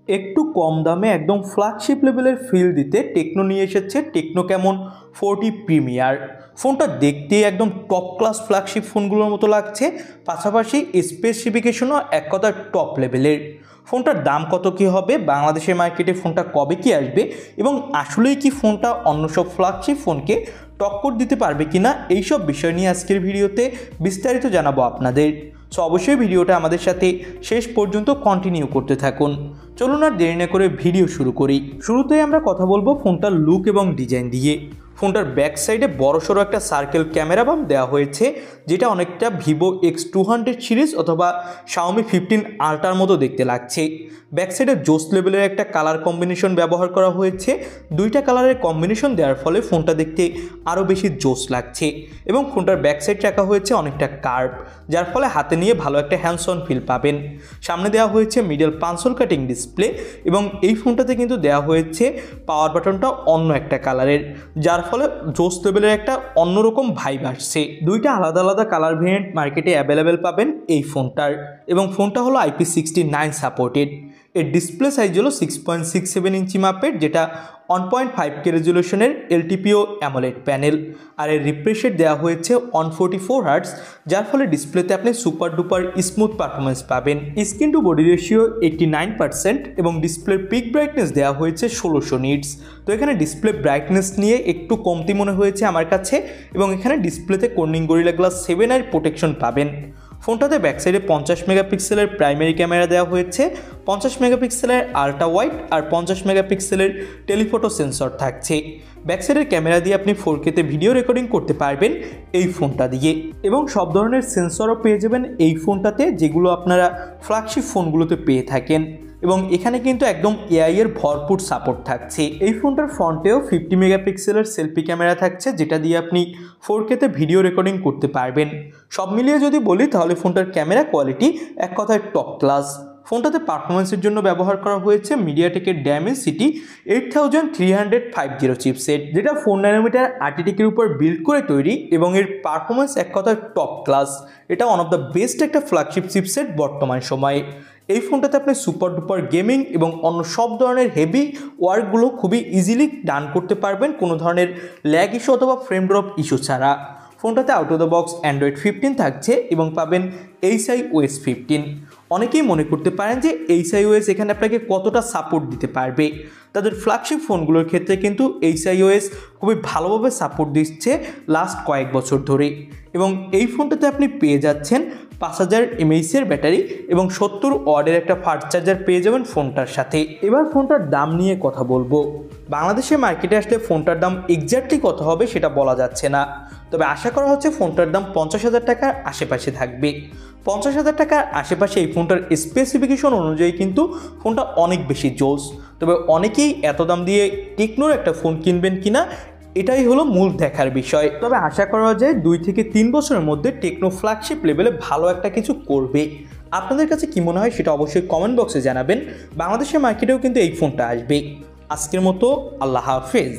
একটু কম দামে একদম ফ্ল্যাগশিপ লেভেলের ফিল দিতে টেকনো নিয়ে এসেছে টেকনো ক্যামন 40 প্রিমিয়ার। ফোনটা দেখতে একদম টপ ক্লাস ফ্ল্যাগশিপ ফোনগুলোর মতো লাগছে, পাশাপাশি স্পেসিফিকেশনও এক কথায় টপ লেভেলের। ফোনটার দাম কত কী হবে, বাংলাদেশের মার্কেটে ফোনটা কবে কি আসবে এবং আসলেই কি ফোনটা অন্য সব ফ্ল্যাগশিপ ফোনকে টক্কর দিতে পারবে কিনা, এইসব বিষয় নিয়ে আজকের ভিডিওতে বিস্তারিত জানাবো আপনাদের। সো অবশ্যই ভিডিওটা আমাদের সাথে শেষ পর্যন্ত কন্টিনিউ করতে থাকুন। চলুন আর দেরি না করে ভিডিও শুরু করি। শুরুতেই আমরা কথা বলবো ফোনটার লুক এবং ডিজাইন দিয়ে। ফোনটার ব্যাক সাইডে বড়সড় একটা সার্কেল ক্যামেরা বাম দেওয়া হয়েছে, যেটা অনেকটা ভিভো X200 সিরিজ অথবা Xiaomi 15 আল্ট্রার মতো দেখতে লাগছে। ব্যাক সাইডে জোস লেভেলের একটা কালার কম্বিনেশন ব্যবহার করা হয়েছে। দুইটা কালারের কম্বিনেশন দেওয়ার ফলে ফোনটা দেখতে আরও বেশি জোস লাগছে এবং ফোনটার ব্যাক সাইড রাখা হয়েছে অনেকটা কার্ভ, যার ফলে হাতে নিয়ে ভালো একটা হ্যান্ডস অন ফিল পাবেন। সামনে দেওয়া হয়েছে মিডল পাঞ্চল কাটিং ডিসপ্লে এবং এই ফোনটাতে কিন্তু দেওয়া হয়েছে পাওয়ার বাটনটা অন্য একটা কালারের, যার ফলে জোস লেভেলের একটা অন্যরকম ভাইব আসছে। দুইটা আলাদা আলাদা কালার ভেরিয়েন্ট মার্কেটে অ্যাভেলেবেল পাবেন এই ফোনটার, এবং ফোনটা হলো IP69 সাপোর্টেড। এর ডিসপ্লে সাইজ হলো 6.67 ইঞ্চি মাপের, যেটা 1.5K রেজলিউশনের LTPO অ্যামোলেড প্যানেল, আর এর রিফ্রেশ রেট দেওয়া হয়েছে 144 হার্টজ, যার ফলে ডিসপ্লেতে আপনি সুপার ডুপার স্মুথ পারফরমেন্স পাবেন। স্ক্রিন টু বডি রেশিও 89% এবং ডিসপ্লের পিক ব্রাইটনেস দেওয়া হয়েছে 1600 নিটস। তো এখানে ডিসপ্লে ব্রাইটনেস নিয়ে একটু কমতি মনে হয়েছে আমার কাছে, এবং এখানে ডিসপ্লেতে কর্নিং গরিলা গ্লাস 7 এর প্রোটেকশন পাবেন। ফোনটাতে ব্যাকসাইডে 50 মেগাপিক্সেলের প্রাইমারি ক্যামেরা দেওয়া হয়েছে, 50 মেগাপিক্সেলের আল্ট্রা ওয়াইড আর 50 মেগাপিক্সেলের টেলিফোটো সেন্সর থাকছে। ব্যাকসাইডের ক্যামেরা দিয়ে আপনি 4K-তে ভিডিও রেকর্ডিং করতে পারবেন এই ফোনটা দিয়ে, এবং সব ধরনের সেন্সরও পেয়ে যাবেন এই ফোনটাতে, যেগুলো আপনারা ফ্ল্যাগশিপ ফোনগুলোতে পেয়ে থাকেন। এবং এখানে কিন্তু একদম AI এর ভরপুর সাপোর্ট থাকছে। এই ফোনটার ফ্রন্টেও 50 মেগাপিক্সেলের সেলফি ক্যামেরা থাকছে, যেটা দিয়ে আপনি 4K-তে ভিডিও রেকর্ডিং করতে পারবেন। সব মিলিয়ে যদি বলি তাহলে ফোনটার ক্যামেরা কোয়ালিটি এক কথায় টপ ক্লাস। ফোনটাতে পারফরমেন্সের জন্য ব্যবহার করা হয়েছে মিডিয়াটেকের ডায়মেনসিটি 8350 চিপসেট, যেটা 4 ন্যানোমিটার আর্টিটেকের উপর বিল্ড করে তৈরি, এবং এর পারফরমেন্স এক কথায় টপ ক্লাস। এটা ওয়ান অফ দ্য বেস্ট একটা ফ্ল্যাগশিপ চিপসেট বর্তমান সময়ে। এই ফোনটাতে আপনি সুপার ডুপার গেমিং এবং অন্য সব ধরনের হেভি ওয়ার্কগুলো খুবই ইজিলি ডান করতে পারবেন, কোনো ধরনের ল্যাগ ইস্যু অথবা ফ্রেম ড্রপ ইস্যু ছাড়া। ফোনটাতে out of the box Android 15 থাকছে এবং পাবেন HiOS 15। অনেকেই মনে করতে পারেন যে HiOS এখানে আপনাকে কতটা সাপোর্ট দিতে পারবে। তাদের ফ্ল্যাগশিপ ফোনগুলোর ক্ষেত্রে কিন্তু HiOS খুবই ভালোভাবে সাপোর্ট দিচ্ছে লাস্ট কয়েক বছর ধরে, এবং এই ফোনটাতে আপনি পেয়ে যাচ্ছেন 5000 mAh ব্যাটারি এবং 70 ওয়াটের একটা ফাস্ট চার্জার পেয়ে যাবেন ফোনটার সাথে। এবার ফোনটার দাম নিয়ে কথা বলবো। বাংলাদেশের মার্কেটে আসলে ফোনটার দাম এক্স্যাক্টলি কত হবে সেটা বলা যাচ্ছে না, তবে আশা করা হচ্ছে ফোনটার দাম 50,000 টাকার আশেপাশে থাকবে। 50,000 টাকার আশেপাশে এই ফোনটার স্পেসিফিকেশন অনুযায়ী কিন্তু ফোনটা অনেক বেশি জোস, তবে অনেকেই এত দাম দিয়ে টেকনোর একটা ফোন কিনবেন কিনা এটাই হলো মূল দেখার বিষয়। তবে আশা করা যায় 2 থেকে 3 বছরের মধ্যে টেকনো ফ্ল্যাগশিপ লেভেলে ভালো একটা কিছু করবে। আপনাদের কাছে কী মনে হয় সেটা অবশ্যই কমেন্ট বক্সে জানাবেন। বাংলাদেশের মার্কেটেও কিন্তু এই ফোনটা আসবে। আজকের মতো আল্লাহ হাফেজ।